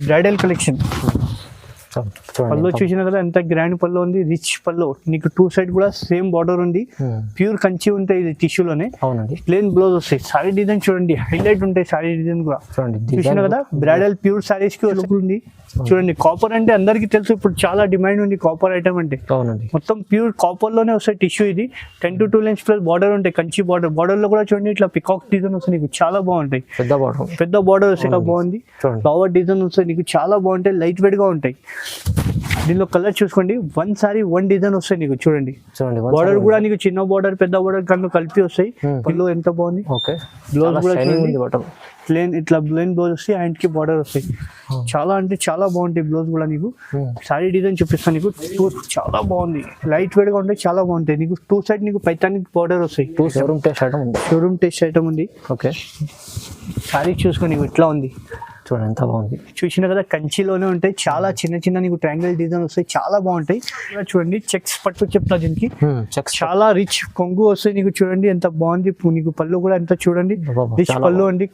Bridal collection. పళ్ళు చూసినా కదా ఎంత గ్రాండ్ పళ్ళు ఉంది, రిచ్ పళ్ళు. నీకు టూ సైడ్ కూడా సేమ్ బార్డర్ ఉంది, ప్యూర్ కంచి ఉంటాయి ఇది టిష్యూలోనే. అవునండి. ప్లేన్ బ్లౌజ్ వస్తాయి. సారీ డిజైన్ చూడండి, హైలైట్ ఉంటాయి సారీ డిజైన్ కూడా. చూసినా కదా బ్రైడల్ ప్యూర్ సారీస్ కి ఉంది. చూడండి కాపర్ అంటే అందరికి తెలుసు, ఇప్పుడు చాలా డిమాండ్ ఉంది కాపర్ ఐటమ్ అంటే. అవునండి. మొత్తం ప్యూర్ కాపర్ లోనే వస్తాయి టిష్యూ. ఇది 10 to 2 ఇంచ్ ప్లస్ బార్డర్ ఉంటాయి, కంచి బార్డర్. బార్డర్ లో కూడా చూడండి ఇట్లా పికాక్ డిజైన్ వస్తాయి, నీకు చాలా బాగుంటాయి. పెద్ద బార్డర్ వస్తాయి, ఇలా బాగుంది. ఫ్లవర్ డిజైన్ వస్తాయి, నీకు చాలా బాగుంటాయి, లైట్ వెయిట్ గా ఉంటాయి. దీనిలో కలర్ చూసుకోండి, వన్ సారీ వన్ డిజైన్ వస్తాయి నీకు. చూడండి బార్డర్ కూడా నీకు చిన్న బార్డర్ పెద్ద బార్డర్ కన్నా కలిపి వస్తాయి. పళ్ళు ఎంత బాగుంది. బ్లౌజ్ కూడా ప్లేన్ ఇట్లా ప్లేన్ బ్లౌజ్ వస్తాయి, హ్యాండ్ కి బార్డర్ వస్తాయి. చాలా అంటే చాలా బాగుంటాయి బ్లౌజ్ కూడా. నీకు సారీ డిజైన్ చూపిస్తాను నీకు. చాలా బాగుంది, లైట్ వెయిట్ గా ఉంటాయి, చాలా బాగుంటాయి. నీకు టూ సైడ్ నీకు పైతానికి బార్డర్ వస్తాయి. షోరూమ్ టెస్ట్ ఐటమ్ ఉంది. ఓకే, సారీ చూసుకో నీకు ఇట్లా ఉంది. చూడండి ఎంత బాగుంది. చూసినా కదా కంచిలోనే ఉంటాయి, చాలా చిన్న చిన్న నీకు ట్రయాంగిల్ డిజైన్ వస్తాయి, చాలా బాగుంటాయి. చూడండి చెక్స్ పట్టు చెప్తా దీనికి. చాలా రిచ్ కొంగు వస్తాయి నీకు. చూడండి ఎంత బాగుంది. నీకు పళ్ళు కూడా ఎంత చూడండి, రిచ్ పళ్ళు అండి.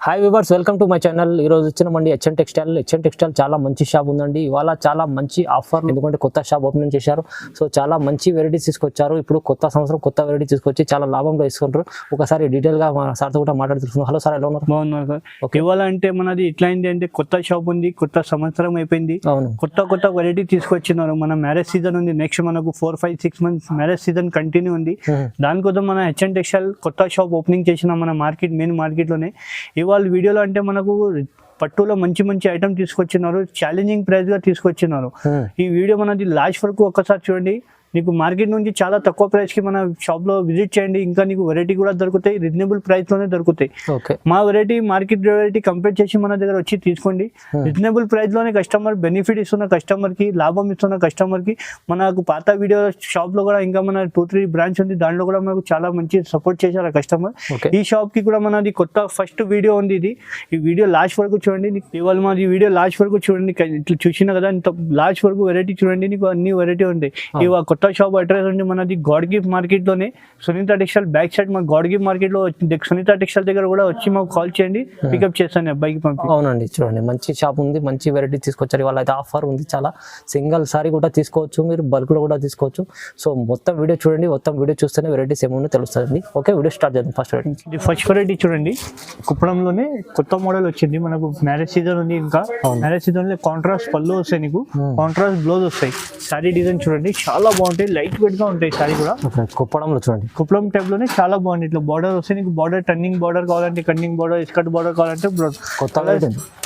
Hi viewers, welcome to my channel. ఈ రోజు వచ్చిన మండి హెచ్ఎన్ టెక్స్టైల్. హెచ్ఎన్ టెక్స్టైల్ చాలా మంచి షాప్ ఉందండి. ఇవాళ చాలా మంచి ఆఫర్, ఎందుకంటే కొత్త షాప్ ఓపెన్ చేశారు. సో చాలా మంచి వెరైటీస్ తీసుకొచ్చారు. ఇప్పుడు కొత్త సంవత్సరం కొత్త వెరైటీ తీసుకొచ్చి చాలా లాభంలో తీసుకుంటారు. ఒకసారి డీటెయిల్ గా మా సార్తో కూడా మాట్లాడుతున్నాం. హలో సార్, ఎలా ఉన్నారు? బాగున్నారు సార్. ఇవాళ అంటే మనది ఇట్లా అయింది అంటే కొత్త షాప్ ఉంది, కొత్త సంవత్సరం అయిపోయింది, కొత్త వెరైటీ తీసుకొచ్చినారు. మన మ్యారేజ్ సీజన్ ఉంది, నెక్స్ట్ మనకు 4-5-6 months మ్యారేజ్ సీజన్ కంటిన్యూ ఉంది. దానికోసం మన హెచ్ఎన్ టెక్స్టైల్ కొత్త షాప్ ఓపెనింగ్ చేసిన మన మార్కెట్ మెయిన్ మార్కెట్ లోనే. ఇవాళ వీడియోలో అంటే మనకు పట్టులో మంచి మంచి ఐటమ్ తీసుకొచ్చినారు, ఛాలెంజింగ్ ప్రైస్ గా తీసుకొచ్చినారు. ఈ వీడియో మనది లాస్ట్ వరకు ఒక్కసారి చూడండి. నీకు మార్కెట్ నుంచి చాలా తక్కువ ప్రైస్ కి మన షాప్ లో విజిట్ చేయండి. ఇంకా నీకు వెరైటీ కూడా దొరుకుతాయి, రీజనబుల్ ప్రైస్ లోనే దొరుకుతాయి. మా వెరైటీ మార్కెట్ వెరైటీ కంపేర్ చేసి మన దగ్గర వచ్చి తీసుకోండి. రీజనబుల్ ప్రైస్ లోనే కస్టమర్ బెనిఫిట్ ఇస్తున్న కస్టమర్ కి, లాభం ఇస్తున్న కస్టమర్ కి. మనకు పాత వీడియో షాప్ లో కూడా ఇంకా మన 2-3 బ్రాంచ్ ఉంది, దాంట్లో కూడా మనకు చాలా మంచి సపోర్ట్ చేశారు కస్టమర్. ఈ షాప్ కి కూడా మనది కొత్త ఫస్ట్ వీడియో ఉంది. ఇది ఈ వీడియో లాస్ట్ వరకు చూడండి. ఇవాళ మాది వీడియో లాస్ట్ వరకు చూడండి. ఇట్లా చూసినా కదా లాస్ట్ వరకు వెరైటీ చూడండి, నీకు అన్ని వెరైటీ ఉంటాయి. ఇవాళ కొత్త షాప్ అడ్రస్ ఉంది మనది గాడ్ గిఫ్ట్ మార్కెట్ లోనే, సునీత టెక్స్టైల్ బ్యాక్ సైడ్. మా గాడ్ గిఫ్ట్ మార్కెట్ లో సునీత టెక్స్టైల్ దగ్గర కూడా వచ్చి మాకు కాల్ చేయండి, పికప్ చేస్తాను అబ్బాయికి పంపి. అవునండి, చూడండి మంచి షాప్ ఉంది, మంచి వెరైటీ తీసుకొచ్చారు. ఇవాళ అయితే ఆఫర్ ఉంది, చాలా సింగిల్ సారీ కూడా తీసుకోవచ్చు, మీరు బల్క్ లో కూడా తీసుకోవచ్చు. సో మొత్తం వీడియో చూడండి, మొత్తం వీడియో చూస్తేనే వెరైటీస్ ఏమో తెలుస్తుంది. ఓకే, వీడియో స్టార్ట్ చేద్దాం. ఫస్ట్ వెరైటీ చూడండి, కుప్పడంలోనే కొత్త మోడల్ వచ్చింది. మనకు మ్యారేజ్ సీజన్ ఉంది, ఇంకా మ్యారేజ్ సీజన్ లో కాంట్రాస్ట్ పళ్ళు వస్తాయి, నీకు కాంట్రాస్ట్ బ్లౌజ్ వస్తాయి. సారీ డిజైన్ చూడండి చాలా బాగుంటాయి, లైట్ వెయిట్ గా ఉంటాయి. సారీ కూడా కుప్పడంలో చూడండి, కుప్పడం టైప్ లోనే చాలా బాగుంది. ఇట్లా బార్డర్ వస్తే నీకు బార్డర్ టర్నింగ్ బార్డర్ కావాలంటే కన్నింగ్ బార్డర్, స్కర్ట్ బార్డర్ కావాలంటే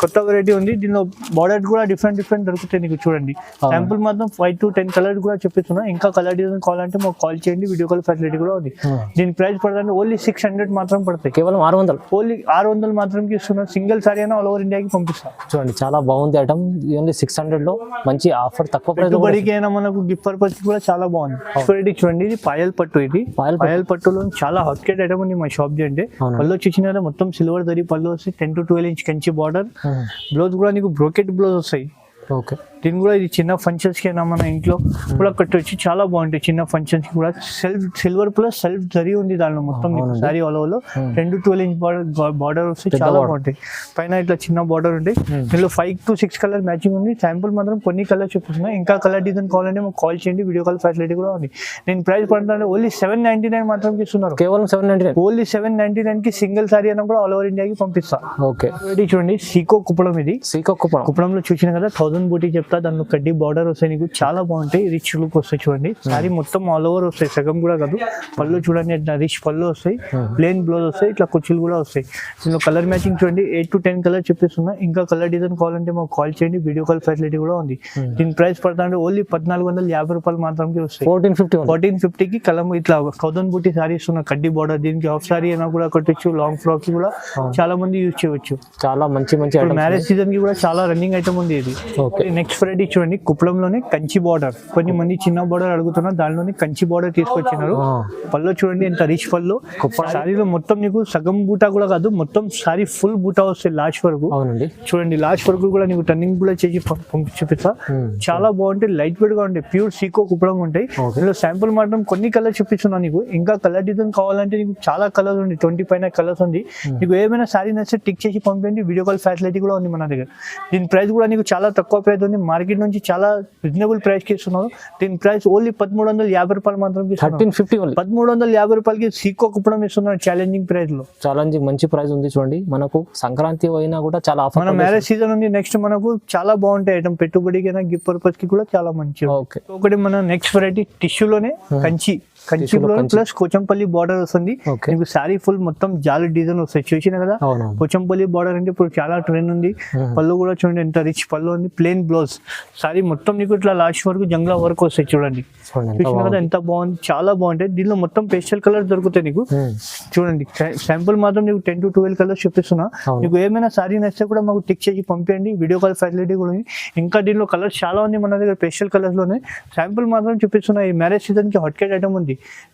కొత్త వెరైటీ ఉంది. దీనిలో బార్డర్ కూడా డిఫరెంట్ దొరుకుతాయి నీకు. చూడండి శాంపుల్ మాత్రం 5 to 10 కలర్ కూడా చెప్తున్నా. ఇంకా కలర్ డిజైన్ కావాలంటే మాకు కాల్ చేయండి, వీడియో కాల్ ఫెసిలిటీ కూడా ఉంది. దీని ప్రైస్ పడుతుంది ఓన్లీ 600 మాత్రం పడతాయి, కేవలం 600. ఓన్లీ 600 మాత్రం ఇస్తున్నా. సింగిల్ సారీ అయినా ఆల్ ఓవర్ ఇండియాకి పంపిస్తాం. చూడండి చాలా బాగుంది ఐటమ్, ఓన్లీ 600 లో మంచి ఆఫర్, తక్కువ ప్రైస్. పెట్టుబడికి అయినా మనకు గిఫ్ట్ పర్పస్ కూడా చాలా బాగుంది. చూడండి ఇది పాయల్ పట్టు. ఇది పాయల్ పట్టులో చాలా హాట్ కేట్ ఐటమ్ ఉంది మా షాప్ ది. అంటే పళ్ళు చూసిన మొత్తం సిల్వర్ జరీ పళ్ళు వస్తాయి, 10 to 12 inch Kanchi border. Blouse కూడా నీకు బ్రోకెట్ బ్లౌజ్ వస్తాయి. ఓకే, దీని కూడా ఇది చిన్న ఫంక్షన్స్ కి అయినా మన ఇంట్లో కూడా కట్టొచ్చి చాలా బాగుంటాయి. చిన్న ఫంక్షన్స్ కి కూడా సిల్వర్ ప్లస్ సెల్ఫ్ జరీ ఉంది దానిలో. మొత్తం సారీ ఆల్ ఓవర్ లో 10 to 12 ఇంచ్ బార్డర్ వస్తాయి, చాలా బాగుంటాయి. పైన ఇట్లా చిన్న బార్డర్ ఉంటాయి. దీనిలో 5 to 6 కలర్ మ్యాచింగ్ ఉంది. శాంపుల్ మాత్రం కొన్ని కలర్ చూపిస్తున్నాయి. ఇంకా కలర్ డిజైన్ కావాలంటే మాకు కాల్ చేయండి, వీడియో కాల్ ఫెసిలిటీ కూడా ఉంది. నేను ప్రైస్ పడుతుంటే ఓన్లీ 799 మాత్రం ఇస్తున్నారు, కేవలం 799. ఓన్లీ 799 కి సింగిల్ సారీ అయినా కూడా ఆల్ ఓవర్ ఇండియాకి పంపిస్తా. ఓకే, చూడండి సీకో కుప్పడం. ఇది సీకో కుప్పడంలో చూసిన కదా 1000 బూటీ చెప్తా. దానిలో కడ్డీ బార్డర్ వస్తాయి నీకు, చాలా బాగుంటాయి. రిచ్ లుక్ వస్తాయి. చూడండి సారీ మొత్తం ఆల్ ఓవర్ వస్తాయి, సగం కూడా కాదు. పళ్ళు చూడండి రిచ్ పళ్ళు వస్తాయి, ప్లేన్ బ్లౌజ్ వస్తాయి, ఇట్లా కుర్చీలు కూడా వస్తాయి. దీనిలో కలర్ మ్యాచింగ్ చూడండి 8 to 10 కలర్ చెప్పిస్తున్నా. ఇంకా కలర్ డిజైన్ కావాలంటే మాకు కాల్ చేయండి, వీడియో కాల్ ఫెసిలిటీ కూడా ఉంది. దీని ప్రైస్ పడుతుంటే ఓన్లీ 1450 రూపాయలు మాత్రమే వస్తాయి. 1450 కి కలం ఇట్లా 1000 బూటీ సారీ ఇస్తున్నా, కడ్డీ బార్డర్. దీనికి హాఫ్ సారీ అయినా కూడా కట్టొచ్చు, లాంగ్ ఫ్రాక్ కి కూడా చాలా మంది యూజ్ చేయవచ్చు. చాలా మంచి మ్యారేజ్ సీజన్ కి కూడా చాలా రన్నింగ్ ఐటమ్ ఉంది ఇది. నెక్స్ట్ వెరైటీ చూడండి, కుప్పడంలోనే కంచి బార్డర్. కొన్ని మంది చిన్న బార్డర్ అడుగుతున్నారు, దానిలోనే కంచి బార్డర్ తీసుకొచ్చినారు. పళ్ళు చూడండి ఎంత రిచ్ పళ్ళు. సారీలో మొత్తం నీకు సగం బూటా కూడా కాదు, మొత్తం సారీ ఫుల్ బూటా వస్తాయి లాస్ట్ వరకు. అవునండి, చూడండి లాస్ట్ వరకు కూడా నీకు టర్నింగ్ కూడా చేసి చూపిస్తా. చాలా బాగుంటాయి, లైట్ వెయిట్ గా ఉంటాయి, ప్యూర్ సీకో కుప్పడం ఉంటాయి. ఇందులో శాంపుల్ మాత్రం కొన్ని కలర్ చూపిస్తున్నా నీకు. ఇంకా కలర్ డిజైన్ కావాలంటే నీకు చాలా కలర్స్ ఉంది, 20 పైన కలర్స్ ఉంది. నీకు ఏమైనా సారీ నచ్చితే టిక్ చేసి పంపండి, వీడియో కాల్ ఫెసిలిటీ కూడా ఉంది మన దగ్గర. దీని ప్రైస్ కూడా నీకు చాలా తక్కువ ప్రైస్ ఉంది, మార్కెట్ నుంచి చాలా రీజనబుల్ ప్రైస్ కి ఇస్తున్నారు. దీని ప్రైస్ ఓన్లీ 1350 రూపాయలు మాత్రం. 1350 రూపాయలకి సీకో కుప్పడం ఇస్తున్నారు ఛాలెంజింగ్ ప్రైస్ లో. ఛాలెంజింగ్ మంచి ప్రైస్ ఉంది చూడంండి. మనకు సంక్రాంతి అయినా కూడా చాలా ఆఫర్. మన మ్యారేజ్ సీజన్ ఉంది, నెక్స్ట్ మనకు చాలా బాగుంటాయి ఐటమ్, పెట్టుబడికి గిఫ్ట్ పర్పస్ కి కూడా చాలా మంచి. ఒకటి మన నెక్స్ట్ వెరైటీ టిష్యూలోనే కంచి ప్లస్ కోచంపల్లి బార్డర్ వస్తుంది. మీకు సారీ ఫుల్ మొత్తం జాలి డిజైన్ వస్తాయి, చూసిన కదా. కోచంపల్లి బార్డర్ అంటే ఇప్పుడు చాలా ట్రెండ్ ఉంది. పళ్ళు కూడా చూడండి ఎంత రిచ్ పళ్ళు ఉంది, ప్లెయిన్ బ్లౌజ్. సారీ మొత్తం నీకు ఇట్లా లాస్ట్ వరకు జంగ్లా వర్క్ వస్తాయి చూడండి, చూసిన కదా ఎంత బాగుంది, చాలా బాగుంటాయి. దీనిలో మొత్తం పేస్టల్ కలర్ దొరుకుతాయి నీకు. చూడండి శాంపుల్ మాత్రం నీకు 10 to 12 కలర్స్ చూపిస్తున్నా. మీకు ఏమైనా సారీ నచ్చితే కూడా మాకు టిక్ చేసి పంపించండి, వీడియో కాల్ ఫెసిలిటీ కూడా ఉంది. ఇంకా దీనిలో కలర్స్ చాలా ఉంది మన దగ్గర, పేస్టల్ కలర్స్ లోనే. శాంపుల్ మాత్రం చూపిస్తున్నా. ఈ మ్యారేజ్ సీజన్ కి హాట్ కేట్ ఐటమ్ ఉంది.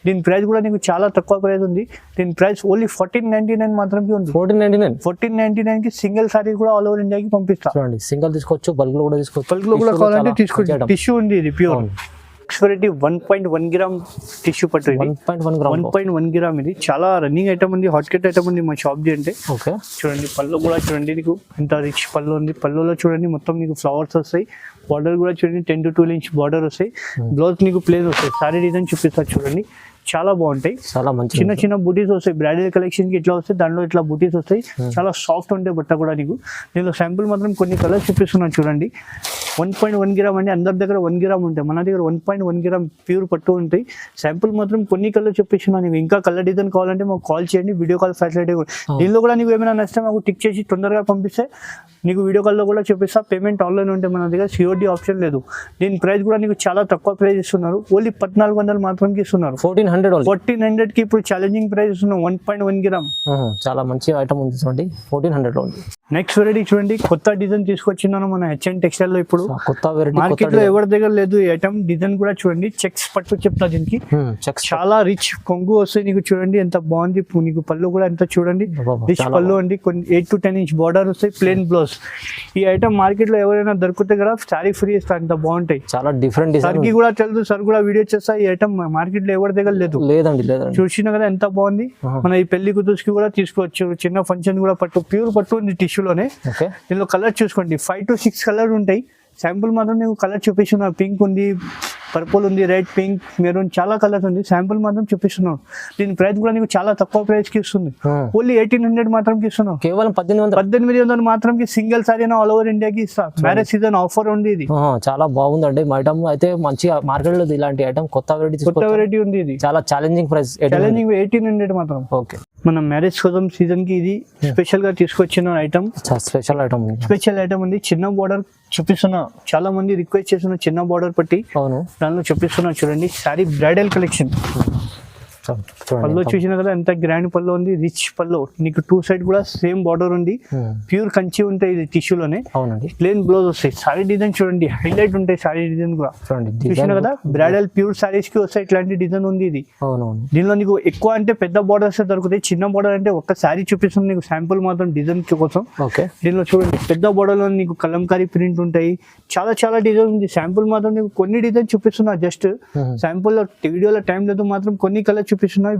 దీని ప్రైస్ కూడా నీకు చాలా తక్కువ ప్రైస్ ఉంది. దీని ప్రైస్ ఓన్లీ 1499 మాత్రమే ఉంది. 1499 కి సింగిల్ సారీ కూడా ఆల్ ఓవర్ ఇండియాకి పంపిస్తా. చూడండి సింగిల్ తీసుకోవచ్చు, బల్క్ లో కూడా తీసుకోవచ్చు. బల్క్ లో కూడా కావాలంటే తీసుకోవచ్చు. టిష్యూ ఉంది, ఇది ప్యూర్ వెరైటీ 1.1 గ్రామ్ టిష్యూ పట్టు. 1.1 గ్రామ్ ఇది చాలా రన్నింగ్ ఐటమ్ ఉంది, హాట్ కేట్ ఐటమ్ ఉంది మా షాప్ ది. అంటే చూడండి పళ్ళు కూడా చూడండి నీకు ఎంత రిచ్ పళ్ళు ఉంది. పళ్ళులో చూడండి మొత్తం నీకు ఫ్లవర్స్ వస్తాయి. బార్డర్ కూడా చూడండి 10 to 12 ఇంచ్ బార్డర్ వస్తాయి. బ్లౌజ్ నీకు ప్లేన్ వస్తాయి. సారీ డిజైన్ చూపిస్తా చూడండి, చాలా బాగుంటాయి. చాలా మంచి చిన్న చిన్న బూటీస్ వస్తాయి. బ్రైడల్ కలెక్షన్ కి ఇట్లా వస్తాయి, దాంట్లో ఇట్లా బూటీస్ వస్తాయి. చాలా సాఫ్ట్ ఉంటాయి బట్ట కూడా నీకు. నేను శాంపుల్ మాత్రం కొన్ని కలర్స్ చూపిస్తున్నాను చూడండి. 1.1 గ్రామ్ అంటే అందరి దగ్గర 1 గ్రామ్ ఉంటాయి, మన దగ్గర 1.1 గ్రామ్ ప్యూర్ పట్టు ఉంటాయి. శాంపుల్ మాత్రం కొన్ని కలర్ చూపిస్తున్నాను నీకు. ఇంకా కలర్ డిజైన్ కావాలంటే మాకు కాల్ చేయండి, వీడియో కాల్ ఫెసిలిటీ. దీనిలో కూడా నీకు ఏమైనా నచ్చితే మాకు టిక్ చేసి తొందరగా పంపిస్తే నీకు వీడియో కాల్లో కూడా చూపిస్తా. పేమెంట్ ఆన్లైన్ ఉంటే మన దగ్గర COD ఆప్షన్ లేదు. దీని ప్రైస్ కూడా నీకు చాలా తక్కువ ప్రైస్ ఇస్తున్నారు, ఓన్లీ 1400 మాత్రమే ఇస్తున్నారు. 1400 కి ఇప్పుడు ఛాలెంజింగ్ ప్రైస్ ఇస్తున్నాం. 1.1 గ్రామ్ చాలా మంచి ఐటమ్ ఉంది చూడండి, 1400 లో ఉంది. నెక్స్ట్ వెరైటీ చూడండి, కొత్త డిజైన్ తీసుకొచ్చినాను మన HN టెక్స్టైల్ లో. ఇప్పుడు కొత్త వెరైటీ మార్కెట్ లో ఎవరి దగ్గర లేదు ఈ ఐటమ్. డిజైన్ కూడా చూడండి, చెక్స్ పట్టు చెప్తా. దీనికి చాలా రిచ్ కొంగు వస్తాయి నీకు. చూడండి ఎంత బాగుంది, నీకు పళ్ళు కూడా ఎంత చూడండి రిచ్ పళ్ళు అండి. కొన్ని 8 to 10 ఇంచ్ బార్డర్ వస్తాయి, ప్లెయిన్ బ్లౌజ్. ఈ ఐటమ్ మార్కెట్ లో ఎవరైనా దొరికితే కదా సారీ ఫ్రీ ఇస్తా, అంత బాగుంటాయి. చాలా డిఫరెంట్ డిజైన్. సార్కి కూడా తెలుసు, సార్ కూడా వీడియో చేస్తా. ఈ ఐటమ్ మార్కెట్ లో ఎవరి దగ్గర లేదండి. చూసిన కదా ఎంత బాగుంది. మన ఈ పెళ్లి కూతురుకి కూడా తీసుకోవచ్చు, చిన్న ఫంక్షన్ కూడా పట్టు, ప్యూర్ పట్టు ఉంది టిష్యూలోనే. దీనిలో కలర్ చూసుకోండి, 5 to 6 కలర్ ఉంటాయి. శాంపుల్ మాత్రం నీకు కలర్ చూపిస్తున్నా. పింక్ ఉంది, పర్పుల్ ఉంది, రెడ్, పింక్, మెరూన్, చాలా కలర్స్ ఉంది. శాంపుల్ మాత్రం చూపిస్తున్నాను. దీని ప్రైస్ కూడా నీకు చాలా తక్కువ ప్రైస్ కి ఇస్తుంది. ఓన్లీ 1800 మాత్రం ఇస్తున్నాం. కేవలం 1800 మాత్రం సింగిల్ సారీ ఆల్ ఓవర్ ఇండియాకి ఇస్తా. మ్యారేజ్ సీజన్ ఆఫర్ ఉంది ఇది. చాలా బాగుందండి ఐటమ్ అయితే. మంచి మార్కెట్ లో ఇలాంటి ఐటమ్ కొత్త వెరైటీ ఉంది. ఇది చాలా ఛాలెంజింగ్ ప్రైస్, 1800 మాత్రం. ఓకే, మన మ్యారేజ్ కోసం సీజన్ కి ఇది స్పెషల్ గా తీసుకొచ్చిన ఐటమ్. స్పెషల్ ఐటమ్ ఉంది. చిన్న బార్డర్ చూపిస్తున్నా, చాలా మంది రిక్వెస్ట్ చేస్తున్న చిన్న బార్డర్ పట్టి. అవును, దానిలో చూపిస్తున్నా చూడండి. Sorry bridal collection. పళ్ళు చూసిన కదా ఎంత గ్రాండ్ పళ్ళు ఉంది, రిచ్ పళ్ళు. నీకు 2 సైడ్ కూడా సేమ్ బార్డర్ ఉంది, ప్యూర్ కంచి ఉంటాయి ఇది టిష్యూలోనే. అవునండి, ప్లేన్ బ్లౌజ్ వస్తాయి. సారీ డిజైన్ చూడండి, హైలైట్ ఉంటాయి సారీ డిజైన్ కూడా. చూసిన కదా బ్రైడల్ ప్యూర్ సారీస్ కి వస్తాయి ఇట్లాంటి డిజైన్ ఉంది ఇది. దీనిలో నీకు ఎక్కువ అంటే పెద్ద బార్డర్స్ దొరుకుతాయి, చిన్న బార్డర్ అంటే ఒక్క సారీ చూపిస్తుంది నీకు శాంపుల్ మాత్రం డిజైన్ కోసం. దీనిలో చూడండి పెద్ద బార్డర్ లో నీకు కలంకారీ ప్రింట్ ఉంటాయి, చాలా చాలా డిజైన్ ఉంది. శాంపుల్ మాత్రం నీకు కొన్ని డిజైన్ చూపిస్తున్నా, జస్ట్ శాంపుల్ లో వీడియోలో టైం లేదు మాత్రం కొన్ని కలర్ చూపిస్తున్నాయి.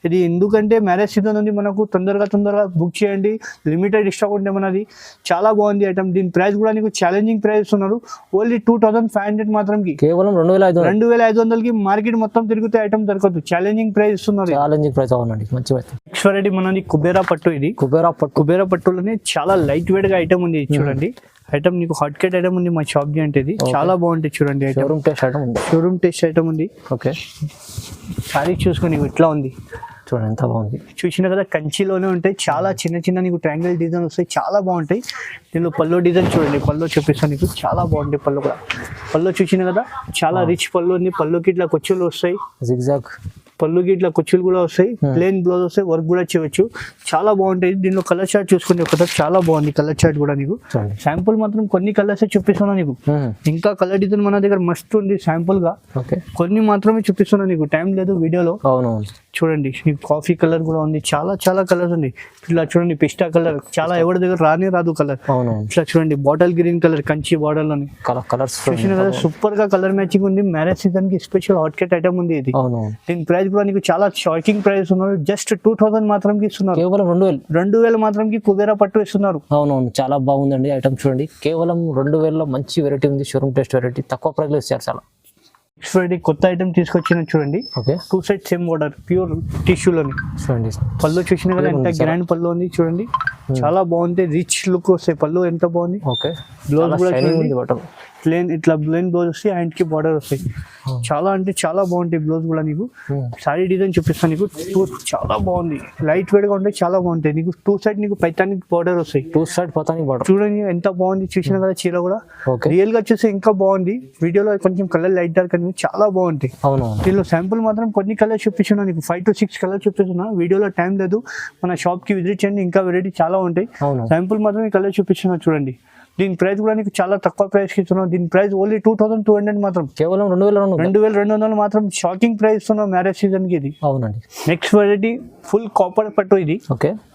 ఇది ఎందుకంటే మ్యారేజ్ సీజన్ ఉంది మనకు, తొందరగా బుక్ చేయండి. లిమిటెడ్ స్టాక్ ఉంటే మనది. చాలా బాగుంది ఐటమ్. దీని ప్రైస్ కూడా నీకు ఛాలెంజింగ్ ప్రైస్ ఉన్నారు, ఓన్లీ 2500 మాత్రం. కేవలం 2500 కి మార్కెట్ మొత్తం తిరిగితే ఐటమ్ దొరకదు. ఛాలెంజింగ్ ప్రైస్ ఇస్తున్నారు. నెక్స్ట్ వెరైటీ మనది కుబేరా పట్టు. ఇది కుబేరా పట్టులోనే చాలా లైట్ వెయిట్ గా ఐటమ్ ఉంది చూడండి. ఐటమ్ నీకు హాట్ కేట్ ఐటమ్ ఉంది మా షాప్ ది. అంటే ఇది చాలా బాగుంటుంది చూడండి. షోరూమ్ టెస్ట్ ఐటమ్ ఉంది. ఓకే, సారీ చూసుకొని ఇట్లా ఉంది చూడండి, ఎంత బాగుంది. చూసిన కదా కంచిలోనే ఉంటాయి, చాలా చిన్న చిన్న నీకు ట్రయాంగిల్ డిజైన్ వస్తాయి, చాలా బాగుంటాయి. దీనిలో పళ్ళు డిజైన్ చూడండి, పళ్ళు చూపిస్తాను నీకు. చాలా బాగుంటాయి పళ్ళు కూడా. పళ్ళు చూసిన కదా చాలా రిచ్ పళ్ళు ఉంది. పళ్ళుకి ఇట్లా కొచ్చులు వస్తాయి, పళ్ళుకి ఇట్లా కుచ్చులు కూడా వస్తాయి, ప్లెయిన్ బ్లౌజ్ వస్తాయి, వర్క్ కూడా చేయవచ్చు. చాలా బాగుంటాయి. దీనిలో కలర్ చార్ట్ చూసుకుంటే ఒకసారి చాలా బాగుంది కలర్ చార్ట్ కూడా. నీకు శాంపుల్ మాత్రం కొన్ని కలర్స్ చూపిస్తున్నా నీకు, ఇంకా కలర్ డిజైన్ మన దగ్గర మస్తు ఉంది. శాంపుల్ గా కొన్ని మాత్రమే చూపిస్తున్నా నీకు, టైం లేదు వీడియోలో. చూడండి నీకు కాఫీ కలర్ కూడా ఉంది, చాలా చాలా కలర్స్ ఉంది. ఇట్లా చూడండి పిస్టా కలర్, చాలా ఎవరి దగ్గర రాదు కలర్. ఇట్లా చూడండి bottle green colour Kanchi border లోని కలర్స్ చూసిన కదా, సూపర్ గా కలర్ మ్యాచింగ్ ఉంది. మ్యారేజ్ సీజన్ కి స్పెషల్ హాట్ కేట్ ఐటమ్ ఉంది ఇది. దీని ప్రైస్ కూడా నీకు చాలా షాకింగ్ ప్రైస్ ఉన్నారు. జస్ట్ 2000 మాత్రం ఇస్తున్నారు, కేవలం 2000 మాత్రం కుబేరా పట్టు ఇస్తున్నారు. అవునవును, చాలా బాగుందండి ఐటమ్. చూడంండి కేవలం 2000 లో మంచి వెరైటీ ఉంది, షోరూమ్ టెస్ట్ వెరైటీ, తక్కువ ప్రైస్ లో ఇచ్చారు. చాలా కొత్త ఐటమ్ తీసుకొచ్చిన చూడండి. 2 సైడ్ సేమ్ బోర్డర్, ప్యూర్ టిష్యూలోని. చూడండి పళ్ళు చూసిన కదా ఎంత గ్రాండ్ పళ్ళు ఉంది. చూడండి చాలా బాగుంది, రిచ్ లుక్ వస్తాయి. పళ్ళు ఎంత బాగుంది. బ్లౌజ్ కూడా ప్లేన్, ఇట్లా ప్లేన్ బ్లౌజ్ వస్తాయి, హ్యాండ్ కి బార్డర్ వస్తాయి. చాలా అంటే చాలా బాగుంటాయి బ్లౌజ్ కూడా. నీకు సారీ డిజైన్ చూపిస్తాను నీకు, చాలా బాగుంది. లైట్ వెయిట్ గా ఉంటాయి, చాలా బాగుంటాయి. నీకు 2 సైడ్ నీకు పైతానిక్ బార్డర్ వస్తాయి. 2 సైడ్ పైతానిక్ బార్డర్ చూడండి ఎంత బాగుంది. చూసిన కదా చీర కూడా రియల్ గా చూస్తే ఇంకా బాగుంది. వీడియోలో కొంచెం కలర్ లైట్ డార్క్ అని చాలా బాగుంటాయి. దీనిలో శాంపుల్ మాత్రం కొన్ని కలర్ చూపిస్తున్నా నీకు, 5 to 6 కలర్ చూపిస్తున్నా. వీడియోలో టైం లేదు, మన షాప్ కి విజిట్ చేయండి, ఇంకా వెరైటీ చాలా ఉంటాయి. శాంపుల్ మాత్రం ఈ కలర్ చూపిస్తున్నా చూడండి. దీని ప్రైస్ కూడా నీకు చాలా తక్కువ ప్రైస్ కి ఇస్తున్నాం. దీని ప్రైస్ ఓన్లీ 2200 మాత్రం, కేవలం 2200 మాత్రం. షాకింగ్ ప్రైస్ ఇస్తున్నాం మ్యారేజ్ సీజన్ కి ఇది. అవునండి. నెక్స్ట్ వెరైటీ ఫుల్ కాపర్ పట్టు. ఇది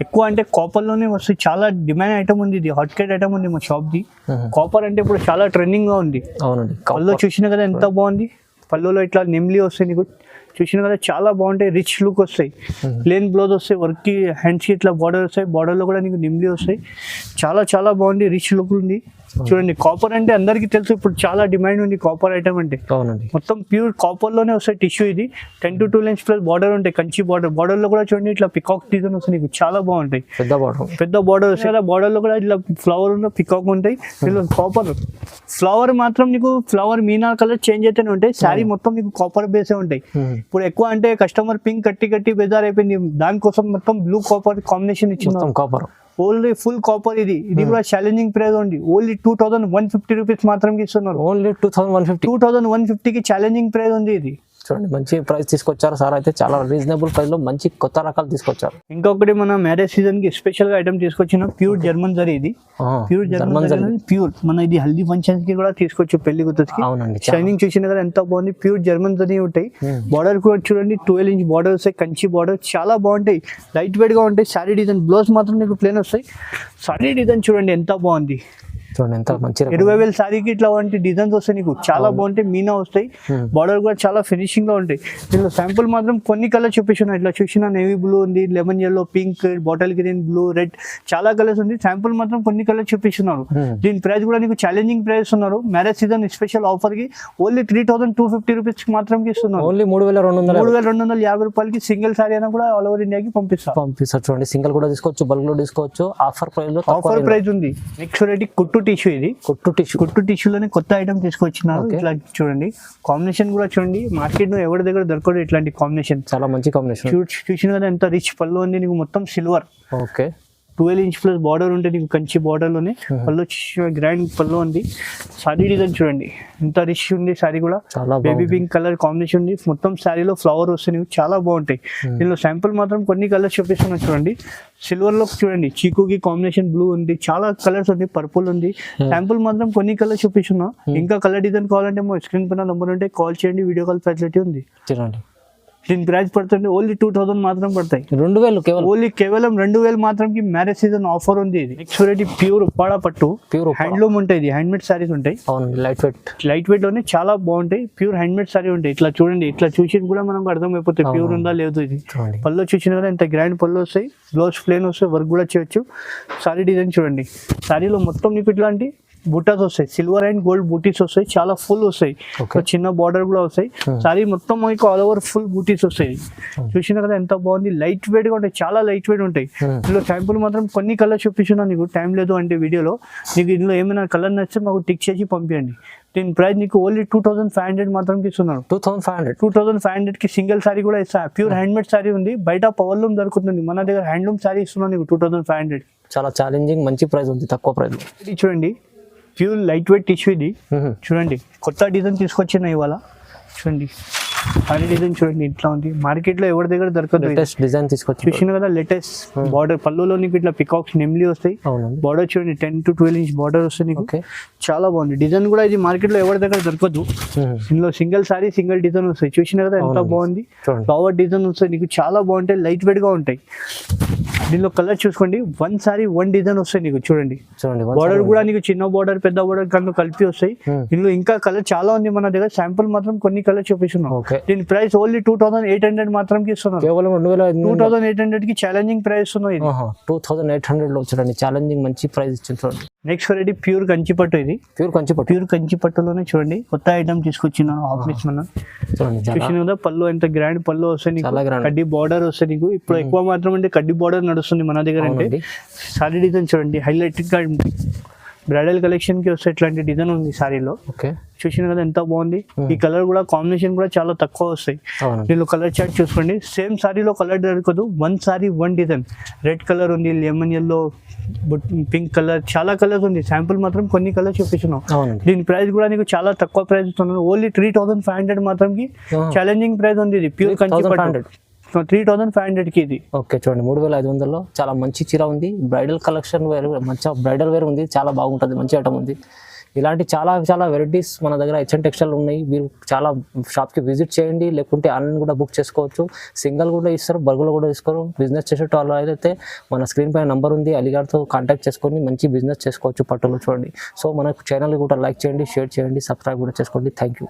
ఎక్కువ అంటే కాపర్ లోనే వస్తుంది, చాలా డిమాండ్ ఐటమ్ ఉంది. ఇది హాట్ కేట్ ఐటమ్ ఉంది మా షాప్ ది. కాపర్ అంటే ఇప్పుడు చాలా ట్రెండింగ్ గా ఉంది. అవునండి. పళ్ళు చూసిన కదా ఎంత బాగుంది. పళ్ళులో ఇట్లా నిమ్లీ వస్తాయి నీకు, చూసిన కదా చాలా బాగుంటాయి. రిచ్ లుక్ వస్తాయి, ప్లేన్ బ్లౌజ్ వస్తాయి, వర్క్ కి హ్యాండ్స్ కి ఇట్లా బార్డర్ వస్తాయి. బార్డర్ లో కూడా నీకు నిమ్లీ వస్తాయి. చాలా చాలా బాగుంది, రిచ్ లుక్ ఉంది. చూడండి కాపర్ అంటే అందరికి తెలుసు, ఇప్పుడు చాలా డిమాండ్ ఉంది కాపర్ ఐటమ్ అంటే. మొత్తం ప్యూర్ కాపర్ లోనే వస్తాయి టిష్యూ. ఇది 10 to 2 లైన్స్ ప్లస్ బార్డర్ ఉంటాయి, కంచి బార్డర్. బార్డర్ లో కూడా చూడండి ఇట్లా పికాక్ డిజైన్ వస్తాయి నీకు, చాలా బాగుంటాయి. పెద్ద బార్డర్ వస్తాయి. బార్డర్ లో కూడా ఇట్లా ఫ్లవర్ పికాక్ ఉంటాయి. కాపర్ ఫ్లవర్ మాత్రం నీకు ఫ్లవర్ మీనా కలర్ చేంజ్ అయితేనే ఉంటాయి. శారీ మొత్తం నీకు కాపర్ బేసే ఉంటాయి. ఇప్పుడు ఎక్కువ అంటే కస్టమర్ పింక్ కట్టి బేజార్ అయిపోయింది, దానికోసం మొత్తం బ్లూ కాపర్ కాంబినేషన్ ఇచ్చింది. Copper only full copper. ఇది కూడా ఛాలెంజింగ్ ప్రైస్ ఉంది. ఓన్లీ 2150 రూపీస్ మాత్రం ఇస్తున్నారు. ఓన్లీ 2150 కి ఛాలెంజింగ్ ప్రైస్ ఉంది ఇది. చూడండి మంచి ప్రైస్ తీసుకొచ్చారు సార్. అయితే చాలా రీజనబుల్ ప్రైస్ లో మంచి కొత్త రకాలు తీసుకొచ్చారు. ఇంకొకటి మన మ్యారేజ్ సీజన్ కి స్పెషల్ గా ఐటమ్ తీసుకొచ్చిన ప్యూర్ జర్మన్ జరీ. ఇది ప్యూర్ జర్మన్ జరీ, ప్యూర్ మన ఇది హల్దీ ఫంక్షన్ కి కూడా తీసుకోవచ్చు, పెళ్లి కూతురికి. షైనింగ్ చూసిన కదా ఎంత బాగుంది. ప్యూర్ జర్మన్ జరీ ఉంటాయి. బార్డర్ కూడా చూడండి 12 ఇంచ్ బార్డర్ వస్తాయి, కంచి బార్డర్, చాలా బాగుంటాయి. లైట్ వెయిట్ గా ఉంటాయి. శారీ డిజైన్ బ్లౌజ్ మాత్రం నీకు ప్లేన్ వస్తాయి. శారీ డిజైన్ చూడండి ఎంత బాగుంది. చూడండి ఎంత మంచి 20,000 శారీకి ఇట్లా వంటి డిజైన్స్ వస్తాయి నీకు, చాలా బాగుంటాయి. మీనా వస్తాయి, బార్డర్ కూడా చాలా ఫినిషింగ్ లో ఉంటాయి. దీనిలో శాంపుల్ మాత్రం కొన్ని కలర్ చూపిస్తున్నా. ఇట్లా చూసిన నేవీ బ్లూ ఉంది, lemon yellow, pink, bottle green, blue, red, చాలా కలర్స్ ఉంది. శాంపుల్ మాత్రం కొన్ని కలర్ చూపిస్తున్నారు. దీని ప్రైస్ కూడా నీకు ఛాలెంజింగ్ ప్రైస్ ఉన్నారు. మ్యారేజ్ సీజన్ స్పెషల్ ఆఫర్ కి ఓన్లీ 3250 రూపీస్ మాత్రం ఇస్తున్నారు. ఓన్లీ 3250 రూపాయలకి సింగిల్ సారీ అయినా కూడా ఆల్ ఓవర్ ఇండియాకి పంపిస్తారు. చూడండి సింగిల్ కూడా తీసుకోవచ్చు, బల్క్ లో తీసుకోవచ్చు. ఆఫర్ ప్రైస్ లో ఆఫర్ ప్రైస్ ఉంది. నెక్స్ట్ వెరైటీ కుట్టు టిష్యూ. ఇది కుట్టు టిష్యూలోనే కొత్త ఐటమ్ తీసుకొచ్చినారు. ఇట్లా చూడండి కాంబినేషన్ కూడా చూడండి, మార్కెట్ లో ఎవరి దగ్గర దొరకదు ఇట్లాంటి కాంబినేషన్. చాలా మంచి కాంబినేషన్. చూసిన కదా ఎంత రిచ్ పళ్ళు ఉంది నీకు, మొత్తం సిల్వర్. 12 ఇంచ్ ప్లస్ బార్డర్ ఉంటే నీకు కంచి బార్డర్ లోనే. పళ్ళు గ్రాండ్ పళ్ళు ఉంది. సారీ డిజైన్ చూడండి ఎంత రిచ్ ఉంది. సారీ కూడా బేబీ పింక్ కలర్ కాంబినేషన్ ఉంది. మొత్తం శారీలో ఫ్లవర్ వస్తే నీకు చాలా బాగుంటాయి. దీనిలో శాంపుల్ మాత్రం కొన్ని కలర్స్ చూపిస్తున్నా చూడండి. సిల్వర్ లో చూడండి చీకుకి కాంబినేషన్ బ్లూ ఉంది, చాలా కలర్స్ ఉంది, పర్పుల్ ఉంది. శాంపుల్ మాత్రం కొన్ని కలర్స్ చూపిస్తున్నా. ఇంకా కలర్ డిజైన్ కావాలంటే మా స్క్రీన్ పైన నంబర్ ఉంటే కాల్ చేయండి, వీడియో కాల్ ఫెసిలిటీ ఉంది. దీని ప్రైస్ పడుతుంది ఓన్లీ 2000 మాత్రం పడతాయి. 2000 ఓన్లీ కేవలం 2000 మాత్రం కి మ్యారేజ్ సీజన్ ఆఫర్ ఉంది. ఇది నెక్స్ట్ వెరైటీ ప్యూర్ ఉప్పాడ పట్టు, ప్యూర్ హ్యాండ్లూమ్ ఉంటాయి. హ్యాండ్ మేడ్ సారీస్ ఉంటాయి. లైట్ వెయిట్ లోనే చాలా బాగుంటాయి. ప్యూర్ హ్యాండ్ మేడ్ సారీ ఉంటాయి. ఇట్లా చూడండి, ఇట్లా చూసి కూడా మనకు అర్థం అయిపోతుంది ప్యూర్ ఉందా లేదు. ఇది పళ్ళు చూసిన కదా ఎంత గ్రాండ్ పళ్ళు వస్తాయి, బ్లౌజ్ ప్లేన్ వస్తాయి, వర్క్ కూడా చేయొచ్చు. సారీ డిజైన్ చూడండి, సారీలో మొత్తం నీకు ఇట్లాంటి బుట్టాస్ వస్తాయి, సిల్వర్ అండ్ గోల్డ్ బూటీస్ వస్తాయి, చాలా ఫుల్ వస్తాయి. చిన్న బార్డర్ కూడా వస్తాయి. సారీ మొత్తం మీకు ఆల్ ఓవర్ ఫుల్ బూటీస్ వస్తాయి. చూసిన కదా ఎంత బాగుంది. లైట్ వెయిట్ గా ఉంటాయి, చాలా లైట్ వెయిట్ ఉంటాయి. ఇందులో శాంపుల్ మాత్రం కొన్ని కలర్ చూపిస్తున్నా నీకు, టైం లేదు అంటే వీడియోలో. నీకు ఇందులో ఏమైనా కలర్ నచ్చితే మాకు టిక్ చేసి పంపించండి. దీని ప్రైస్ నీకు ఓన్లీ 2500 మాత్రం ఇస్తున్నారు. 2500 కి సింగిల్ సారీ కూడా ఇస్తా. ప్యూర్ హ్యాండ్ మేడ్ సారీ ఉంది, బయట పవర్లూమ్ దొరుకుతుంది, మన దగ్గర హ్యాండ్లూమ్ సారీ ఇస్తున్నా నీకు 2500. చాలా ఛాలెంజింగ్ మంచి ప్రైస్ ఉంది, తక్కువ ప్రైస్. ఇది చూడండి ప్యూర్ లైట్ వెయిట్ టిష్యూ. ఇది చూడండి కొత్త డిజైన్ తీసుకొచ్చిన ఇవాళ. చూడండి సారీ డిజైన్ చూడండి ఇట్లా ఉంది, మార్కెట్ లో ఎవరి దగ్గర దొరకదు. లేటెస్ట్ డిజైన్ తీసుకొచ్చి చూసిన కదా లేటెస్ట్ బార్డర్, పళ్ళులో నీకు ఇట్లా పికాక్స్ నెమ్లీ వస్తాయి. బార్డర్ చూడండి 10 to 12 ఇంచ్ బార్డర్ వస్తుంది నీకు, చాలా బాగుంది. డిజైన్ కూడా ఇది మార్కెట్ లో ఎవరి దగ్గర దొరకదు. ఇందులో సింగిల్ సారీ సింగిల్ డిజైన్ వస్తాయి. చూసిన కదా ఎంత బాగుంది, ఫ్లవర్ డిజైన్ వస్తాయి నీకు, చాలా బాగుంటాయి, లైట్ వెయిట్ గా ఉంటాయి. దీనిలో కలర్ చూసుకోండి, 1 సారీ 1 డిజైన్ వస్తాయి నీకు. చూడండి బార్డర్ కూడా నీకు చిన్న బార్డర్ పెద్ద బార్డర్ కన్నా కలిపి వస్తాయి. ఇందులో ఇంకా కలర్ చాలా ఉంది మన దగ్గర, శాంపుల్ మాత్రం కొన్ని కలర్ చూపిస్తున్నాం. దీని ప్రైస్ ఓన్లీ 2800 మాత్రం ఇస్తున్నాం. కేవలం 2800 కి ఛాలెంజింగ్ ప్రైస్ ఉన్నాయి. 2800 లో చూడండి, ఛాలెంజింగ్ మంచి ప్రైస్ ఇచ్చింది. చూడండి నెక్స్ట్ వెరైటీ ప్యూర్ కంచిపట్టు. ఇది ప్యూర్ కంచిపట్టులోనే చూడండి కొత్త ఐటమ్ తీసుకొచ్చిన ఆఫీస్ మనం. చూసిన కదా పళ్ళు ఎంత గ్రాండ్ పళ్ళు వస్తాయి నీకు, కడ్డీ బార్డర్ వస్తాయి నీకు. ఇప్పుడు ఎక్కువ మాత్రం అంటే కడ్డీ బార్డర్ నడుస్తుంది మన దగ్గర. అంటే సారీ డిజైన్ చూడండి హైలైట్ గా బ్రైడల్ కలెక్షన్ కి వస్తే ఇట్లాంటి డిజైన్ ఉంది సారీలో. చూసిన కదా ఎంత బాగుంది. ఈ కలర్ కూడా కాంబినేషన్ కూడా చాలా తక్కువ వస్తాయి. దీనిలో కలర్ చార్ట్ చూసుకోండి, సేమ్ సారీలో కలర్ దొరకదు, 1 సారీ 1 డిజైన్. రెడ్ కలర్ ఉంది, లెమన్ ఎల్లో, పింక్ కలర్, చాలా కలర్స్ ఉంది. శాంపుల్ మాత్రం కొన్ని కలర్ చూపిస్తున్నాం. దీని ప్రైస్ కూడా నీకు చాలా తక్కువ ప్రైస్ ఇస్తున్నాను, ఓన్లీ 3500 మాత్రం కి ఛాలెంజింగ్ ప్రైస్ ఉంది. ఇది ప్యూర్ కంచిపట్టు 3500 కి ఇది. ఓకే చూడండి 3500లో చాలా మంచి చీర ఉంది. బ్రైడల్ కలెక్షన్ వేర్, మంచిగా బ్రైడల్ వేర్ ఉంది, చాలా బాగుంటుంది, మంచి ఐటమ్ ఉంది. ఇలాంటి చాలా చాలా వెరైటీస్ మన దగ్గర హెచ్ఎన్ టెక్స్టైల్ ఉన్నాయి. మీరు చాలా షాప్కి విజిట్ చేయండి, లేకుంటే ఆన్లైన్ కూడా బుక్ చేసుకోవచ్చు. సింగిల్ కూడా ఇస్తారు, బల్క్లో కూడా ఇస్తారు. బిజినెస్ చేసేటో అలా అయితే మన స్క్రీన్ పైన నంబర్ ఉంది, అలీగారితో కాంటాక్ట్ చేసుకొని మంచి బిజినెస్ చేసుకోవచ్చు పట్టులో. చూడండి, సో మన ఛానల్ కూడా లైక్ చేయండి, షేర్ చేయండి, సబ్స్క్రైబ్ కూడా చేసుకోండి. Thank you.